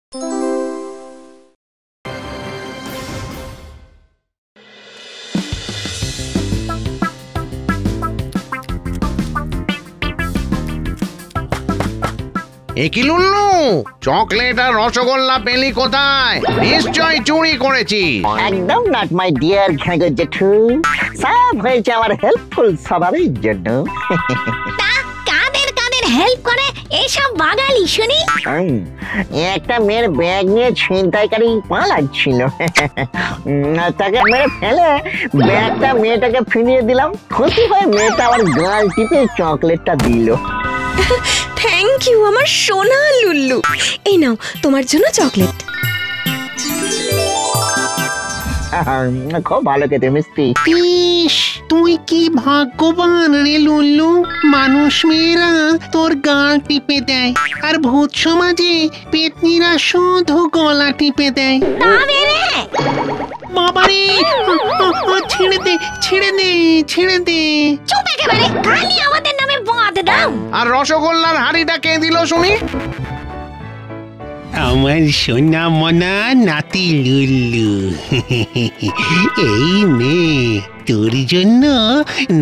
কি লুল্লু, চকলেট আর রসগোল্লা পেলি কোথায়? নিশ্চয় চুরি করেছি। একদম নট মাই ডিয়ার ঘাগর জেঠু, সব হয়েছে আমার হেল্পফুল স্বভাবের জন্য। কাদের কাদের হেল্প করে এসব বাঙালি শুনি? একটা মেয়ের ব্যাগ নিয়ে ছিনতাইকারী পালাচ্ছিল, তাকে মেরে ফেলে ব্যাগটা মেয়েটাকে ফিরিয়ে দিলাম। খুশি হয়ে মেয়েটা আমার গাল টিপে চকলেটটা দিল। থ্যাংক ইউ আমার সোনা লুল্লু, এই নাও তোমার জন্য চকলেট। খুব ভালো খেতে মিষ্টি। ইস, তুই কি ভাগ্যবান রে লুল্লু, মানুষ মেয়েরা তোর গাল টিপে দেয় আর ভূত সমাজে পেতনিরা শুধু গলা টিপে দেয়। বাবারে, ছেড়ে দে ছেড়ে দে ছেড়ে দে। চুপ একেবারে, খালি আমাদের নামে বাদ দাও। আর রসগোল্লার হাড়িটা কে দিল শুনি? আমার সোনা মনা নাতি লুল্লু। এই নে তোর জন্য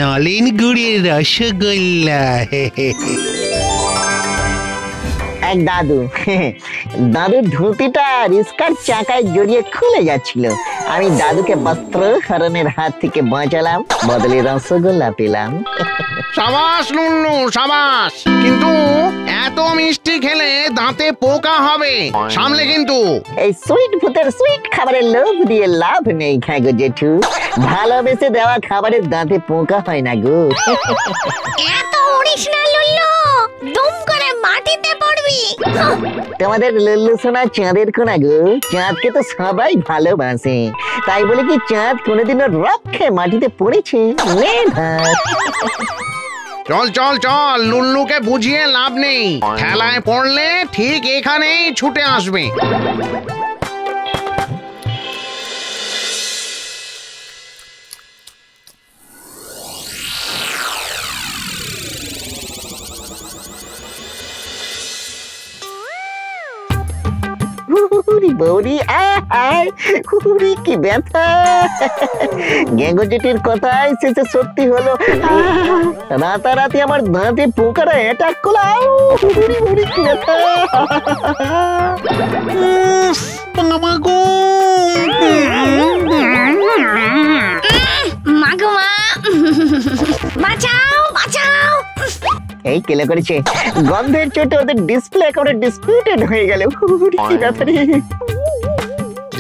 নলেন গুড়ের রসগোল্লা। এক দাদু, দাদুর ধুতিটা রিস্কার চাকায় জড়িয়ে খুলে যাচ্ছিল। আমি দাদুকে বস্ত্র হরণের হাত থেকে বাঁচালাম, বদলে রসগোল্লা পেলাম। সাবাস লুল্লু সাবাস, কিন্তু এত মিষ্টি খেলে দাঁতে পোকা হবে, সামলে কিন্তু। এই সুইট ভূতের সুইট খাবারের লোভ দিয়ে লাভ নেই ঘাগো জেঠু, ভালোবেসে দেওয়া খাবারের দাঁতে পোকা হয় না গো। এত উড়িস না লুল্লু, দুম করে মাটিতে পড়বি। তোমাদের লুল্লু সোনা চাঁদের কোনা গো, চাঁদকে তো সবাই ভালোবাসে, তাই বলে কি চাঁদ কোনোদিনও রক্ষে মাটিতে পড়েছে? চল চল চল, লুল্লুকে বুঝিয়ে লাভ নেই, খেলায় পড়লে ঠিক এখানেই ছুটে আসবে। বৌরি কি ব্যথা! গ্যাঙ্গো জেঠির কথাই শেষে সত্যি হলো, রাতারাতি আমার দাঁতে পোকারা অ্যাটাক করলাম। কি ব্যথা! বাবা গো, মাগো মা, বাঁচাও বাঁচাও। এই কেলে করেছে, গন্ধের চোটে ওদের ডিসপ্লে একেবারে ডিসপিউটেড হয়ে গেল।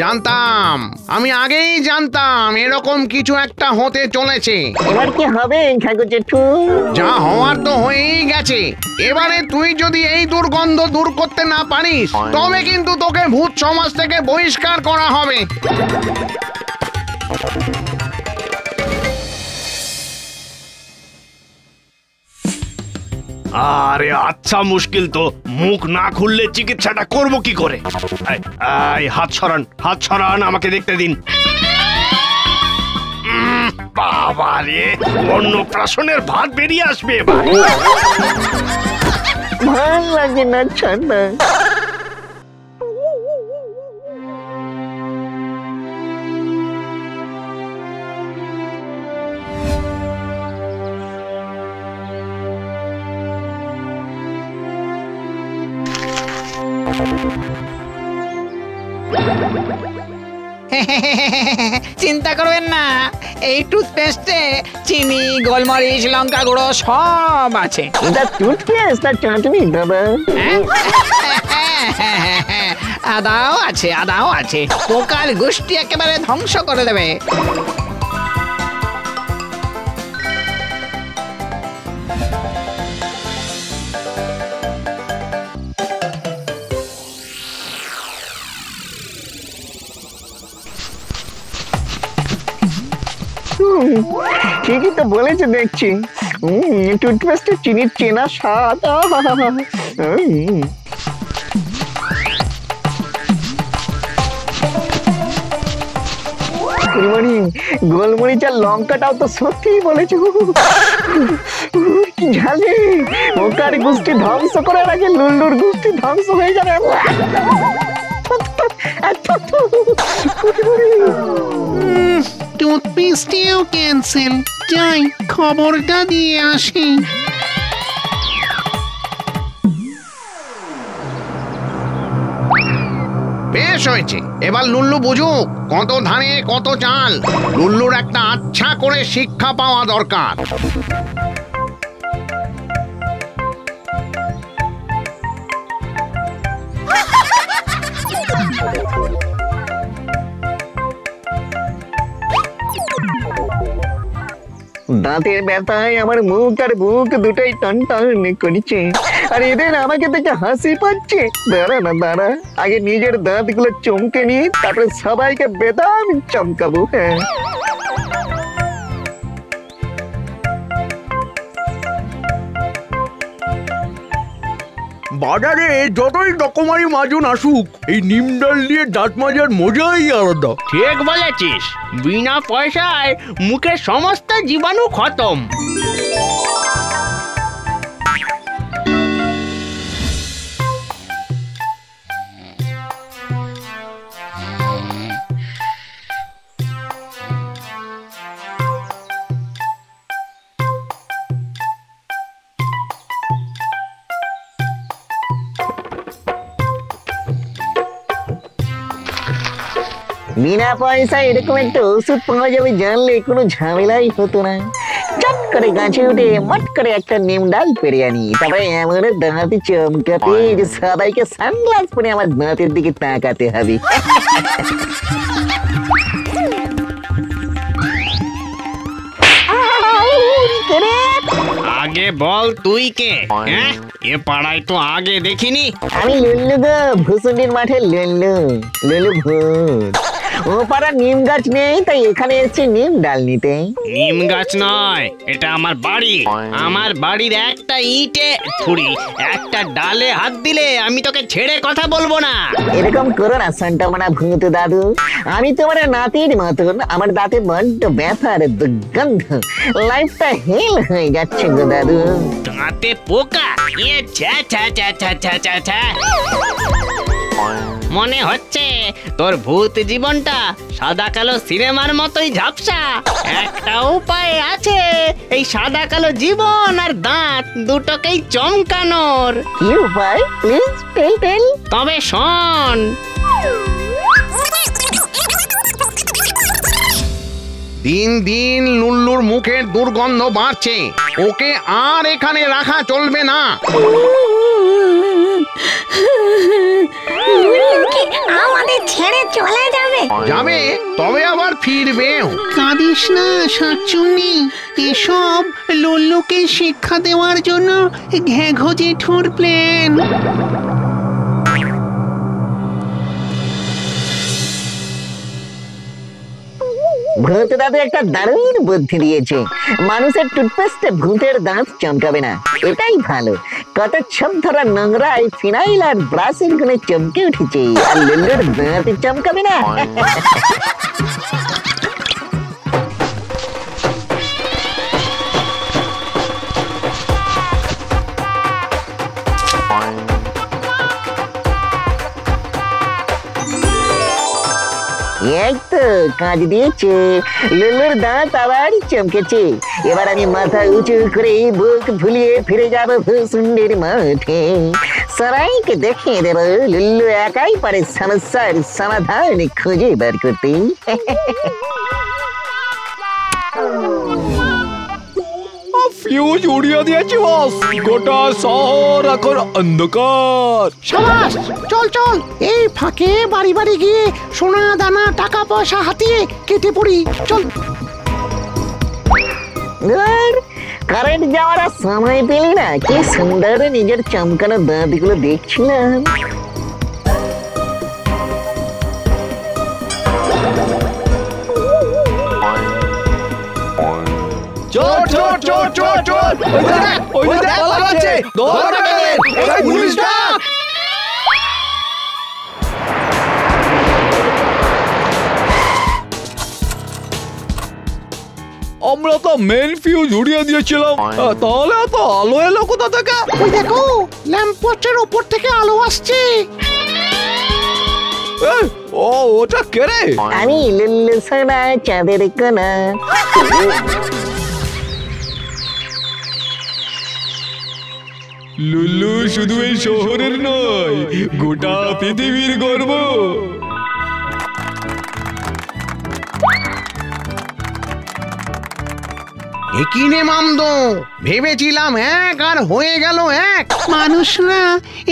জানতাম, আমি আগেই জানতাম এরকম কিছু একটা হতে চলেছে। এবার কি হবে ঘাগো জেঠু? যা হওয়ার তো হয়েই গেছে। এবারে তুই যদি এই দুর্গন্ধ দূর করতে না পারিস, তবে কিন্তু তোকে ভূত সমাজ থেকে বহিষ্কার করা হবে। আরে আচ্ছা, মুশকিল তো, মুখ না খুললে চিকিৎসাটা করব কি করে? হাত সরান, আমাকে দেখতে দিন। বাবা রে, অন্নপ্রাশনের ভাত বেরিয়ে আসবে এবার। ভাল লাগে না ছানা। চিন্তা করবেন না, এই টুথপেস্টে চিনি, গোলমরিচ, লঙ্কা গুঁড়ো সব আছে। এটা টুথপেস্ট না চাটনি দাদা? আদাও আছে, আদাও আছে, পোকার গোষ্ঠী একেবারে ধ্বংস করে দেবে। ঠিকই তো বলেছে দেখছি, টুথপেস্টের চিনির চেনা স্বাদ। গোলমরিচ আর লঙ্কাটাও তো সত্যি বলেছে। কি ঝালে! ওকার গোষ্ঠী ধ্বংস করার আগে লুল্লুর গোষ্ঠী ধ্বংস হয়ে যাবে। টেস্টেও ক্যান্সেল। যাই খবরটা দিয়ে আসি। বেশ হয়েছে, এবার লুল্লু বুঝুক কত ধানে কত চাল। লুল্লুর একটা আচ্ছা করে শিক্ষা পাওয়া দরকার। দাঁতের ব্যথায় আমার মুখ আর বুক দুটাই টান টান করছে, আর এদের আমাকে দেখে হাসি পাচ্ছে। দাঁড়া না দাঁড়া, আগে নিজের দাঁতগুলো চমকে নিয়ে তারপরে সবাইকে বেদাম চমকাবো। হ্যাঁ, বাজারে যতই রকমারি মাজুন আসুক, এই নিম ডাল দিয়ে দাঁত মাজার মজাই আলাদা। ঠিক বলেছিস, বিনা পয়সায় মুখের সমস্ত জীবাণু খতম। বিনা পয়সায় এরকম একটা ওষুধ পাওয়া যাবে জানলে কোনো ঝামেলাই হতো না। চট করে গাছে উঠে মট করে একটা নিম ডাল পেরে আনি, তারপরে এমন দাঁতে চমকাতে যে সবাইকে সানগ্লাস পরে আমার দাঁতের দিকে তাকাতে হবে। আগে বল তুই কে? হ্যাঁ, এ পাড়ায় তো আগে দেখিনি। আমি লুল্লু গো, ভুসুন্ডির মাঠে লুল্লু, লুল্লু ভূত। ও পাড়া নিম গাছ নেই, তাই এখানে এসেছি নিম ডাল নিতে। নিম গাছ নয়, এটা আমার বাড়ি। আমার বাড়ির একটা ইটে ছুরি, একটা ডালে হাত দিলে আমি তোকে ছেড়ে কথা বলবো না। এরকম করো না সন্টামানা ভূত দাদু, আমি তোমার নাতির মতন। আমার দাঁতে বড্ড ব্যথার দুর্গন্ধ, লাইফটা হেল হয়ে যাচ্ছে গো দাদু। দাঁতে পোকা? এ ছ্যা ছ্যা ছ্যা ছ্যা ছ্যা ছ্যা ছ্যা। মনে হচ্ছে তোর ভূত জীবনটা সাদা কালো সিনেমার মতোই ঝাপসা। একটা উপায় আছে এই সাদা কালো জীবন আর দাঁত দুটোকেই চমকানোর। কি উপায়? প্লিজ টেল টেল। তবে শোন, দিন দিন লুল্লুর মুখের দুর্গন্ধ বাড়ছে, ওকে আর এখানে রাখা চলবে না। আমাদের ছেড়ে চলে যাবে? যাবে, তবে আবার ফিরবেও। কাঁদিস না শাকচুন্নি, এসব লুল্লুকে শিক্ষা দেওয়ার জন্য ঘ্যাঘো জেঠুর প্ল্যান। ভূত দাদু একটা দারুণ বুদ্ধি দিয়েছে। মানুষের টুথপেস্টে ভূতের দাঁত চমকাবে না, এটাই ভালো। কত সব ধরা নোংরায় ফিনাইল আর ব্রাশের গুণে চমকে উঠেছে, আর লুল্লুর দাঁত চমকাবে না। এই তো কাজ দিয়েছে, লুল্লুর দাঁত আবার চমকেছে। এবার আমি মাথা উঁচু করে বুক ভুলিয়ে ফিরে যাব ভূসুন্ডির মাঠে। সবাইকে দেখিয়ে দেব লুল্লু একাই পারে সমস্যার সমাধান খুঁজে বের করতে। ফিউজ উড়িয়ে দিয়েছি বস, গোটা শহর এখন অন্ধকার। সাবাস, চল চল, এই ফাঁকে বাড়ি বাড়ি গিয়ে সোনা দানা টাকা পয়সা হাতিয়ে কেটে পড়ি, চল। কারেন্ট যাওয়ার আর সময় পেলি না, কি সুন্দর নিজের চমকানো দাঁতগুলো দেখছিলাম। চল চল চল চল চল, ওই দেখ পালাচ্ছে, ধর ওকে, এই পুলিশ ডাক। আমরা তো মেন ফিউজ উড়িয়ে দিয়েছিলাম, তাহলে এত আলো এলো কোথা থেকে? ওই দেখো, ল্যাম্প পোস্টের উপর থেকে আলো আসছে। ও ওটা কে রে? আমি লুল্লু সোনা চাঁদের কোনা। লুল্লু শুধু এই শহরের নয়, গোটা পৃথিবীর গর্ব। একিনে মামদ, ভেবেছিলাম এক আর হয়ে গেল এক। মানুষরা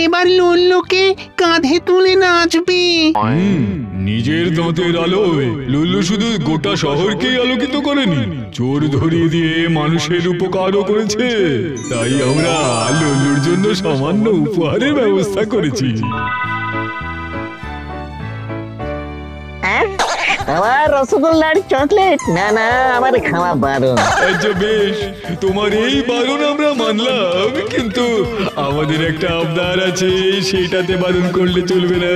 এবার লুল্লুকে কাঁধে তুলে নাচবে। নিজের দাঁতের আলোয় লুল্লু শুধু গোটা শহরকেই আলোকিত করেনি, চোর ধরিয়ে দিয়ে মানুষের উপকারও করেছে। তাই আমরা লুল্লুর জন্য সামান্য উপহারের ব্যবস্থা করেছি। আমার রসগোল্লার চকলেট না না আমার খাওয়া বারণ। আচ্ছা বেশ, তোমার এই বারণ আমরা মানলাম, কিন্তু আমাদের একটা আবদার আছে, সেটাতে বারণ করলে চলবে না।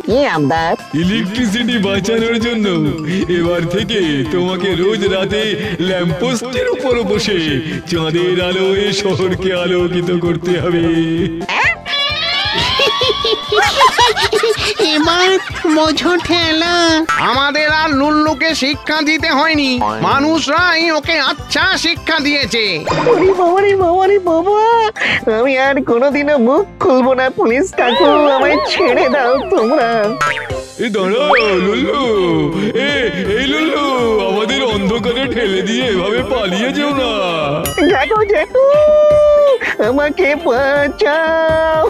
কি আবদার? ইলেকট্রিসিটি বাঁচানোর জন্য এবার থেকে তোমাকে রোজ রাতে ল্যাম্পপোস্টের উপর বসে চাঁদের আলোয় শহরকে আলোকিত করতে হবে। এবার বোঝো ঠেলা। আমাদের আর লুল্লুকে শিক্ষা দিতে হয়নি, মানুষরাই ওকে আচ্ছা শিক্ষা দিয়েছে। ওরে বাবা রে বাবা রে বাবা, আমি আর কোনোদিনও মুখ খুলবো না। পুলিশ কাকু, আমায় ছেড়ে দাও তোমরা। এ দাঁড়াও লুল্লু, এই লুল্লু, আমাদের অন্ধকারে ঠেলে দিয়ে এভাবে পালিয়ে যেও না। জাগো জাগো, আমাকে বাঁচাও।